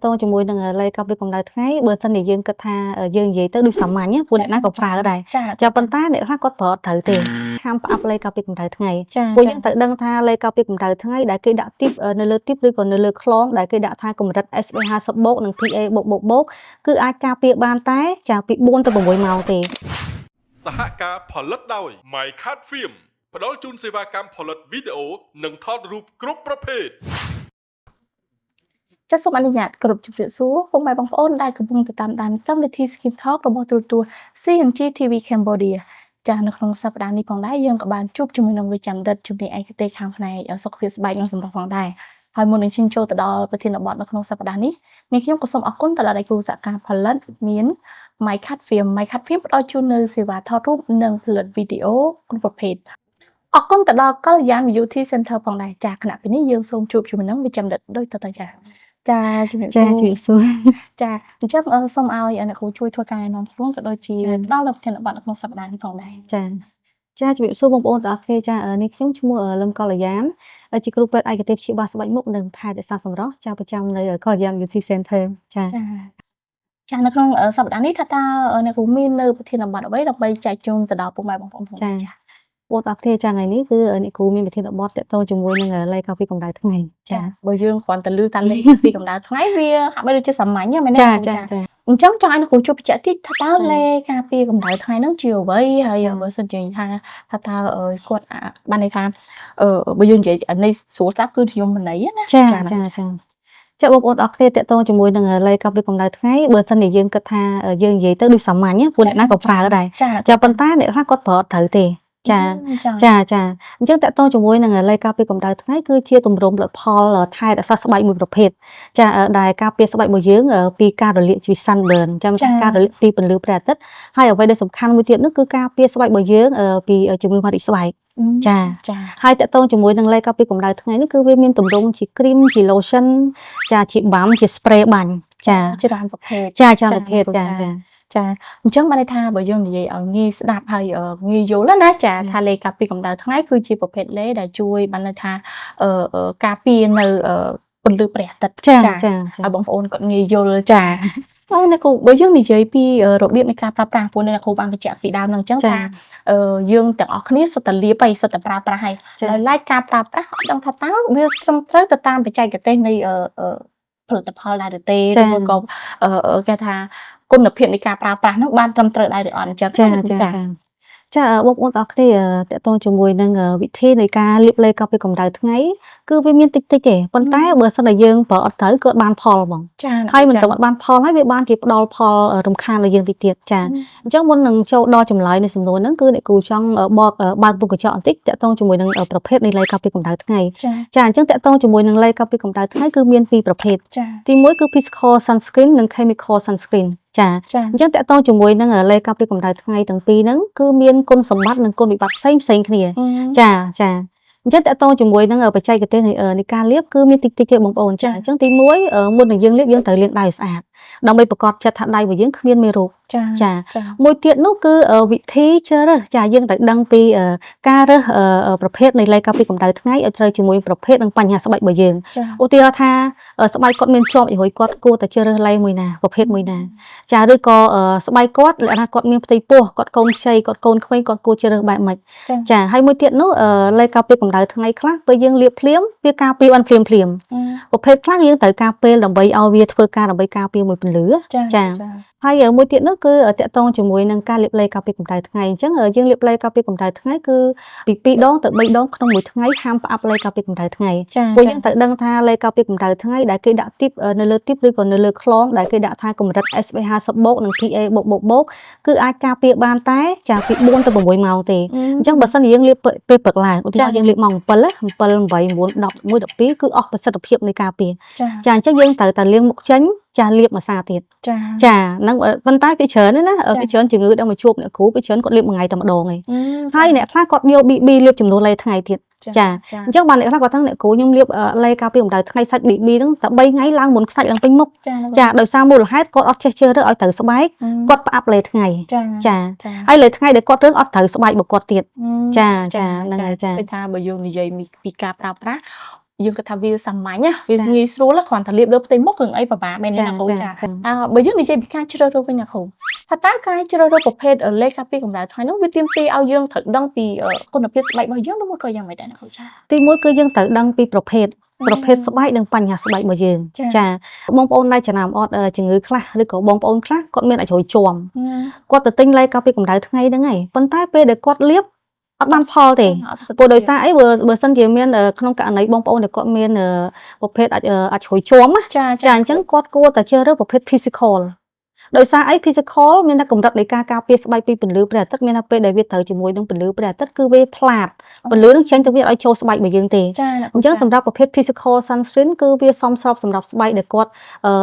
តងជាមួយនឹងលេខកាពីកម្ដៅថ្ងៃបើសិនជាយើងគិតថាយើងនិយាយទៅដូចសាមញ្ញពួកអ្នកណាក៏ប្រើដែរចាប៉ុន្តែអ្នកខ្លះគាត់ប្រើអត់ត្រូវទេហាមផ្អាប់លេខកាពីកម្ដៅថ្ងៃពួកយើងត្រូវដឹងថាលេខកាពីកម្ដៅថ្ងៃដែលគេដាក់ទីបនៅលើទីបឬក៏នៅលើខ្លងដែលគេដាក់ថាកម្រិត SB50 បូកនិង PA បូកគឺអាចការពារបានតែចាពី4ទៅ6ម៉ោងទេសហការផលិតដោយ MyCat Film ផ្ដល់ជូនសេវាកម្មផលិតវីដេអូនិងថតរូបគ្រប់ប្រភេទចាសសូមអនុញ្ញាតគ្រប់ជម្រាបសួរពុកម៉ែបងប្អូនដែលកំពុងតាមដានកម្មវិធី Skin Talk របស់ទូរទស្សន៍ CNG TV Cambodia ចាសនៅក្នុងសប្តាហ៍នេះផងដែរយើងក៏បានជួបជាមួយនឹងវិជ្ជបណ្ឌិតជំនាញឯកទេសខាងផ្នែកសុខភាពស្បែកនិងសម្រស់ផងដែរហើយមុននឹងឈានចូលទៅដល់ប្រធានបទនៅក្នុងសប្តាហ៍នេះនាងខ្ញុំក៏សូមអរគុណទៅដល់ដៃគូសហការផលិតមាន MyCat Film ផ្ដល់ជូននូវសេវាថតរូបនិងផលិតវីដេអូគ្រប់ប្រភេទអរគុណទៅដល់កល្យាន Beauty Center ផងដែរចាខណៈពេលនេះយើងសូមជួបជាមួយនឹងវិជ្ជបណ្ឌិតដូចតទៅចាជំរាបសួរចាអញ្ចឹងសូមឲ្យអ្នកគ្រូជួយធ្វើការណែនាំខ្លួនក៏ដូចជាដល់ប្រធានបទនៅក្នុងសប្តាហ៍នេះផងដែរចាជំរាបសួរបងប្អូនទាំងអស់គ្នាចានេះខ្ញុំឈ្មោះលឹមកល្យានជាគ្រូពេទ្យឯកទេសព្យាបាលស្បែកមុខនិងថែរក្សាសម្រស់ចាប្រចាំនៅកល្យាន Beauty Center ចានៅក្នុងសប្តាហ៍នេះថាតើអ្នកគ្រូមាននៅប្រធានបទអ្វីដើម្បីចែកជូនទៅដល់ពុកម៉ែបងប្អូនផងដែរចាបងប្អូនគ្នាថ្ងៃនេះគឺអ្នកគ្រូមានប្រធានបទទាក់ទងជាមួយនឹងលេខកាពីកម្ដៅថ្ងៃចាបើយើងគ្រាន់តែឮតាមលេខកាពីកម្ដៅថ្ងៃវាហាក់បីដូចជាសាមញ្ញមែនទេចាអញ្ចឹងចង់ឲ្យអ្នកគ្រូជួយបញ្ជាក់តិចថាតើលេខកាពីកម្ដៅថ្ងៃហ្នឹងជាអ្វីហើយបើសិនជាថាតើគាត់បានន័យថាបើយើងនិយាយនៃស្រួលស្ដាប់គឺខ្ញុំមិនន័យណាចាបងប្អូនអរគ្នាតាក់ទងជាមួយនឹងលេខកាពីកម្ដៅថ្ងៃបើសិនជាយើងគិតថាយើងនិយាយទៅដូចសាមញ្ញពួកអ្នកណាក៏ប្រើដែរចាប៉ុន្តែអ្នកខ្លះគាត់ប្រើអត់ត្រូវទេចាអញ្ចឹងតកតងជាមួយនឹងលេខការពារកម្ដៅថ្ងៃគឺជាទម្រង់ផលិតផលថែរក្សាស្បែកមួយប្រភេទចាដែលការពារស្បែករបស់យើងពីការរលាកជា sunburn ចាំការរលាកពីពន្លឺព្រះអាទិត្យហើយអ្វីដែលសំខាន់មួយទៀតនោះគឺការពារស្បែករបស់យើងពីជំងឺម៉ារីស្បែកចាហើយតកតងជាមួយនឹងលេខការពារកម្ដៅថ្ងៃនេះគឺវាមានទម្រង់ជាគ្រីមជា lotion ចាជាបាំជា spray បាញ់ច្រើនប្រភេទច្រើនប្រភេទចាអញ្ចឹងបានន័យថាបើយើងនិយាយឲ្យងាយស្ដាប់ហើយងាយយល់ណាចាថាលេខការពារកម្ដៅថ្ងៃគឺជាប្រភេទលេខដែលជួយបានន័យថាការពារនៅពន្លឺព្រះអាទិត្យឲ្យបងប្អូនគាត់ងាយយល់ចាអ្នកគ្រូបើយើងនិយាយពីរបៀបនៃការប្រើប្រាស់ពួកអ្នកគ្រូបានបញ្ជាក់ពីដើមហ្នឹងអញ្ចឹងថាយើងទាំងអស់គ្នាសុទ្ធតែលាបហើយសុទ្ធតែប្រើប្រាស់ហើយដោយឡែកការប្រើប្រាស់អត់ដឹងថាតើវាត្រឹមត្រូវទៅតាមបច្ចេកទេសនៃផលិតផលដែរទេឬក៏គេថាគុណភាពនៃការប្រើប្រាស់នោះបានត្រឹមត្រូវដែរឬអត់អញ្ចឹងចាបងប្អូនទាំងអស់គ្នាតកតងជាមួយនឹងវិធីនៃការលាបលេខកាពីកម្ដៅថ្ងៃគឺវាមានតិចទេប៉ុន្តែបើសិនតែយើងប្រើអត់ត្រូវក៏បានផលហ្មងហើយមិនต้องបានផលហើយវាបានជាផ្ដល់ផលរំខានដល់យើងតិចទៀតចាអញ្ចឹងមុននឹងចូលដល់ចម្លើយនៃសំណួរហ្នឹងគឺអ្នកគ្រូចង់បើកពុកកញ្ចក់បន្តិចតកតងជាមួយនឹងប្រភេទនៃលេខកាពីកម្ដៅថ្ងៃចាអញ្ចឹងតកតងជាមួយនឹងលេខកាពីកម្ដៅថ្ងៃគឺមានពីរប្រភេទទី1គឺ physical sunscreen និង chemical sunscreenចាអញ្ចឹងតកតងជាមួយនឹងលេខកាពីកម្ដៅថ្ងៃទាំងពីរហ្នឹងគឺមានគុណសម្បត្តិនិងគុណវិបត្តិផ្សេងគ្នាចាអញ្ចឹងតកតងជាមួយនឹងបច្ចេកទេសនៃការលាបគឺមានតិចទេបងប្អូនចាអញ្ចឹងទី1មុននឹងយើងលាបយើងត្រូវលាងដៃឲ្យស្អាតដើម្បីប្រកបចិត្តថាដៃរបស់យើងគ្មានមេរោគចាមួយទៀតនោះគឺវិធីជ្រើសរើសចាយើងត្រូវដឹងពីការរើសប្រភេទនៃលេខកាពីកម្ដៅថ្ងៃឲ្យត្រូវជាមួយប្រភេទនិងបញ្ហាស្បែករបស់យើងឧទាហរណ៍ថាស្បែកគាត់មានជាប់រួយគាត់គួរតែជ្រើសរើសលេខមួយណាប្រភេទមួយណាចាឬក៏ស្បែកគាត់លក្ខណៈគាត់មានផ្ទៃពោះគាត់កូនខ្ចីគាត់កូនក្មេងគាត់គួរជ្រើសរើសបែបម៉េចចាហើយមួយទៀតនោះលេខកាពីកម្ដៅថ្ងៃខ្លះពេលយើងលាបភ្លាមវាការពារបានភ្លាមប្រភេទខ្លះយើងត្រូវការពេលដើម្បីឲ្យវាធ្វើការដើម្បីការពារមួយពន្លឺចាហើយមួយទៀតនោះគឺតកតងជាមួយនឹងការលាបលេខកាពីកម្ដៅថ្ងៃអញ្ចឹងយើងលាបលេខកាពីកម្ដៅថ្ងៃគឺពី2ដងទៅ3ដងក្នុងមួយថ្ងៃហាមផ្អាប់លេខកាពីកម្ដៅថ្ងៃព្រោះយើងត្រូវដឹងថាលេខកាពីកម្ដៅថ្ងៃដែលគេដាក់ទីបនៅលើទីបឬក៏នៅលើខ្លងដែលគេដាក់ថាកម្រិត SB50 បូកនិង PA បូកគឺអាចការពារបានតែចាពី4ទៅ6ម៉ោងទេអញ្ចឹងបើសិនជាយើងលាបពេលព្រឹកឡើងឧទាហរណ៍យើងលាបម៉ោង7 7 8 9 10 11 12គឺអស់ប្រសិទ្ធភាពនៃការពារចាអញ្ចឹងយើងត្រូវតែលាងមុខចេញចាលាបមួយសាទៀតចាហ្នឹងប៉ុន្តែពីច្រើនណាពីច្រើនជំងឺដែលមកជួបអ្នកគ្រូពីច្រើនគាត់លាបមួយថ្ងៃតែម្ដងឯងហើយអ្នកខ្លះគាត់យក BB លាបចំនួនលេខថ្ងៃទៀតចាអញ្ចឹងបានអ្នកខ្លះគាត់ថាអ្នកគ្រូខ្ញុំលាបលេខកាពីកម្ដៅថ្ងៃសាច់ BB ហ្នឹងតែ3ថ្ងៃឡើងមុនខ្សាច់ឡើងពេញមុខចាដោយសារមូលហេតុគាត់អត់ចេះជឿរើសឲ្យត្រូវស្បែកគាត់ផ្អាប់លេខថ្ងៃចាហើយលេខថ្ងៃដែលគាត់រឿងអត់ត្រូវស្បែករបស់គាត់ទៀតចាហ្នឹងហើយចាគឺថាបើយើងនិយាយពីការប្រើប្រាស់ យើងគិតថាវាសាមញ្ញណាវាងាយស្រួលគ្រាន់តែលាបលើផ្ទៃមុខរឿងអីពិបាកមែនទេណាគ្រូចាបើយើងនិយាយពីការជ្រើសរើសវិញណាគ្រូថាតើការជ្រើសរើសប្រភេទលេខការពារកម្ដៅថ្ងៃនោះវាទាមទារឲ្យយើងត្រូវដឹងពីគុណភាពស្បែករបស់យើងឬមួយក៏យ៉ាងម៉េចដែរណាគ្រូចាទីមួយគឺយើងត្រូវដឹងពីប្រភេទស្បែកនិងបញ្ហាស្បែករបស់យើងចាបងប្អូនដែលចំណាំអត់ជំងឺខ្លះឬក៏បងប្អូនខ្លះគាត់មានអាចរយជាំគាត់ទៅទិញលេខការពារកម្ដៅថ្ងៃហ្នឹងហើយប៉ុន្តែពេលដែលគាត់លាបអត់បានផលទេព្រោះដោយសារអីបើសិនជាមានក្នុងករណីបងប្អូនដែលគាត់មានប្រភេទអាចរយជាំចាអញ្ចឹងគាត់គួរតែជ្រើសរើសប្រភេទ physical ដោយសារអី physical មានតែកម្រិតនៃការការពារស្បែកពីពន្លឺព្រះអាទិត្យមានតែពេលដែលវាត្រូវជាមួយនឹងពន្លឺព្រះអាទិត្យគឺវាផ្លាតពន្លឺនឹងចេញទៅវាឲ្យចូលស្បែករបស់យើងទេអញ្ចឹងសម្រាប់ប្រភេទ physical sunscreen គឺវាសមស្របសម្រាប់ស្បែកដែលគាត់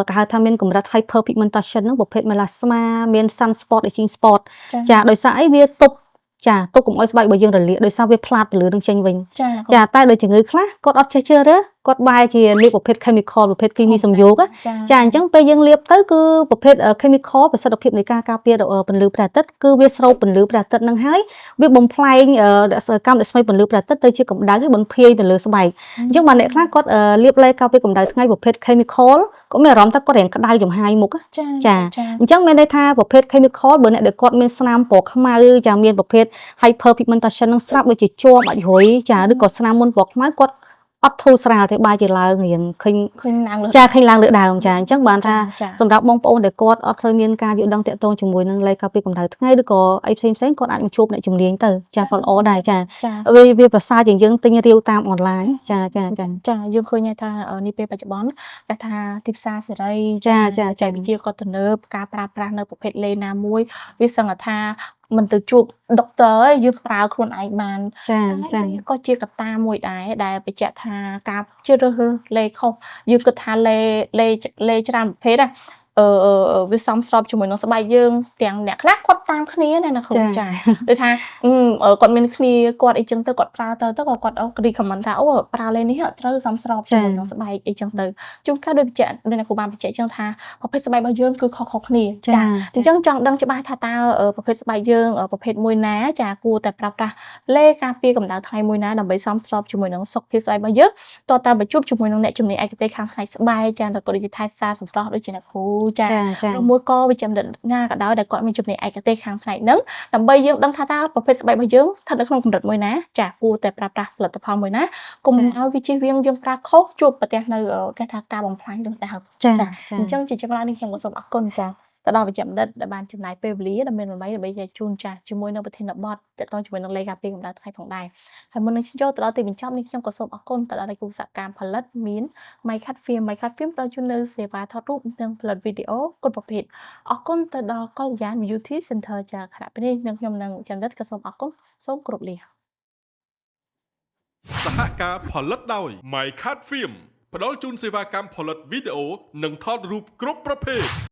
គេហៅថាមានកម្រិត hyperpigmentation ហ្នឹងប្រភេទ melasma មាន sunspot aging spot ចាដោយសារអីវាទប់ទុកកុំឲ្យស្បែករបស់យើងរលាកដោយសារវាផ្លាតពន្លឺនឹងចេញវិញចាតែដោយជំងឺខ្លះគាត់អត់ចេះជ្រើសរើសគាត់បែរជាលាបប្រភេទ chemical ប្រភេទគីមីសំយោគចាអញ្ចឹងពេលយើងលាបទៅគឺប្រភេទ chemical ប្រសិទ្ធភាពនៃការការពារពន្លឺព្រះអាទិត្យគឺវាស្រូបពន្លឺព្រះអាទិត្យនឹងហើយវាបំផ្លែងកម្មរស្មីពន្លឺព្រះអាទិត្យទៅជាកម្ដៅបំភាយទៅលើស្បែកអញ្ចឹងបើអ្នកខ្លះគាត់លាបលេខការពារកម្ដៅថ្ងៃប្រភេទ chemical ក៏មានអារម្មណ៍ថាគាត់រៀងក្ដៅចំហាយមុខចាអញ្ចឹងមានន័យថាប្រភេទ chemical បើអ្នកដែលគាត់មានស្នាមពណ៌ខ្មៅចាមានប្រភេទ hyperpigmentation នឹងស្រាប់ដូចជាជាប់អាចរុយចាឬក៏ស្នាមមុនពណ៌ខ្មៅគាត់អត់ធូរស្រាលទេបែរជាឡើងរៀងឃើញឡើងលើដើមចាអញ្ចឹងបានថាសម្រាប់បងប្អូនដែលគាត់អត់เคยមានការយល់ដឹងតាក់ទងជាមួយនឹងលេខការពារកម្ដៅថ្ងៃឬក៏អីផ្សេងគាត់អាចមកជួបអ្នកជំនាញទៅចាគាត់ល្អដែរចាវាប្រសើរជាងយើងទិញរាវតាមអនឡាញចាយើងឃើញថានេះពេលបច្ចុប្បន្នគេថាទីផ្សារសេរីចាវិជាក៏ទំនើបការប្រើប្រាស់នៅប្រភេទលេណាមួយវាសឹងថាមិនទៅជួបដុកទ័រយើងប្រើខ្លួនឯងបានចាក៏ជាកត្តាមួយដែរដែលបញ្ជាក់ថាការជ្រើសរើសលេខខុសយើងគិតថាលេច្រើនប្រភេទណាវាសមស្របជាមួយនឹងស្បែកយើងទាំងអ្នកខ្លះគាត់តាមគ្នាណាគ្រូចាដូចថាគាត់មានគ្នាគាត់អីចឹងទៅគាត់ប្រើទៅក៏គាត់រីខមមិនថាអូប្រើលេនេះត្រូវសមស្របជាមួយនឹងស្បែកអីចឹងទៅជួនកាលដូចបញ្ជាក់ដូចអ្នកគ្រូបានបញ្ជាក់ចឹងថាប្រភេទស្បែករបស់យើងគឺខុសៗគ្នាចាអញ្ចឹងចង់ដឹងច្បាស់ថាតើប្រភេទស្បែកយើងប្រភេទមួយណាចាគួរតែប្រើប្រាស់លេការពារកម្ដៅថ្ងៃមួយណាដើម្បីសមស្របជាមួយនឹងសុខភាពស្បែករបស់យើងតើតាមបញ្ជប់ជាមួយនឹងអ្នកជំនាញឯកទេសខាងផ្នែកស្បែកចាក៏ដូចជាថែសារសម្រស់ដូចជាអ្នកគ្រូចាឬមួយក៏វិជ្ជាបណ្ឌិតណាក៏ដោយដែលគាត់មានជំនាញឯកទេសខាងផ្នែកហ្នឹងដើម្បីយើងដឹងថាតើប្រភេទស្បែករបស់យើងស្ថិតនៅក្នុងកម្រិតមួយណាចាគួរតែប្រើប្រាស់ផលិតផលមួយណាកុំឲ្យវាជិះវៀងយើងប្រើខុសជួបប្រទះនៅគេថាការបំផ្លាញដូចដែរអញ្ចឹងជាចម្លើយនេះខ្ញុំក៏សូមអរគុណចាទៅដល់វិជ្ជាបណ្ឌិតដែលបានចំណាយពេលវេលាដែលមានដើម្បីចែកជូនចាស់ជាមួយនឹងប្រធានបទទាក់ទងជាមួយនឹងលេខការពារកម្ដៅថ្ងៃផងដែរហើយមុននឹងចូលទៅដល់ទីបញ្ចប់នេះខ្ញុំក៏សូមអរគុណទៅដល់គូសហការផលិតមាន MyCut Film ផ្ដល់ជូននូវសេវាថតរូបនិងផលិតវីដេអូគ្រប់ប្រភេទអរគុណទៅដល់កល្យាន Beauty Center ចាខណៈពេលនេះនឹងខ្ញុំនិងចន្ទិតក៏សូមអរគុណសូមគោរពលាសហការផលិតដោយ MyCut Film ផ្ដល់ជូនសេវាកម្មផលិតវីដេអូនិងថតរូបគ្រប់ប្រភេទ